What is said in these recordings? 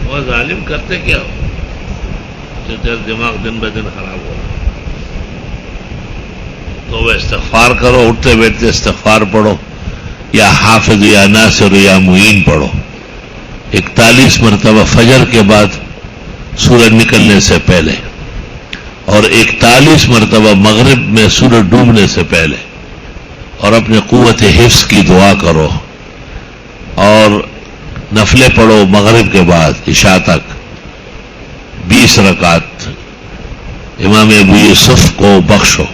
وہ ظالم کرتے کیا ہو جو تیرا دماغ دن بہ دن خراب ہو رہا؟ تو وہ استغفار کرو، اٹھتے بیٹھتے استغفار پڑھو، یا حافظ یا ناصر یا معین پڑھو 41 مرتبہ فجر کے بعد سورج نکلنے سے پہلے، اور 41 مرتبہ مغرب میں سورج ڈوبنے سے پہلے، اور اپنے قوت حفظ کی دعا کرو، اور نفلیں پڑھو مغرب کے بعد عشاء تک 20 رکعت، امام ابو یوسف کو بخشو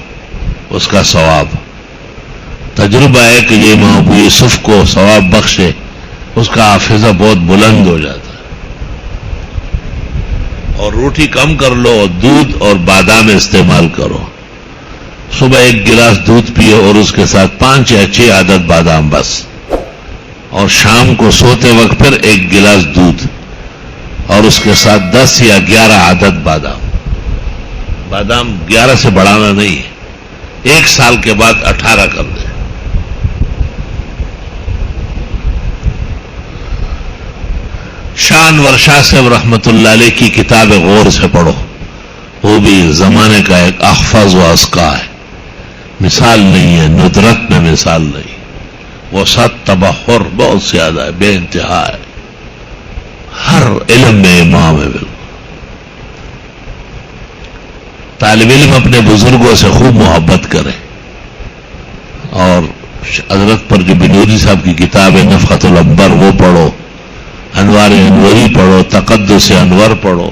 اس کا ثواب۔ تجربہ ہے کہ یہ امام ابو یوسف کو ثواب بخشے، اس کا حافظہ بہت بلند ہو جاتا ہے۔ اور روٹی کم کر لو، اور دودھ اور بادام استعمال کرو۔ صبح 1 گلاس دودھ پیو اور اس کے ساتھ 5 یا 6 عدد بادام بس، اور شام کو سوتے وقت پھر 1 گلاس دودھ اور اس کے ساتھ 10 یا 11 عدد بادام۔ بادام 11 سے بڑھانا نہیں ہے، 1 سال کے بعد 18 کر دیں۔ شاہ انور شاہ صاحب رحمت اللہ علیہ کی کتاب غور سے پڑھو، وہ بھی زمانے کا ایک احفظ و اذکا ہے، مثال نہیں ہے، ندرت میں مثال نہیں، وہ سات تبحر بہت زیادہ ہے، بے انتہا ہے، ہر علم میں امام ہے بالکل۔ طالب علم اپنے بزرگوں سے خوب محبت کرے، اور حضرت پر جو بنوری صاحب کی کتاب ہے نفحۃ الانبر وہ پڑھو، انوار انوری پڑھو، تقدس انور پڑھو،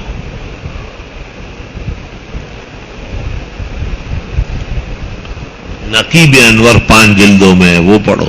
نقیب انور 5 جلدوں میں وہ پڑھو۔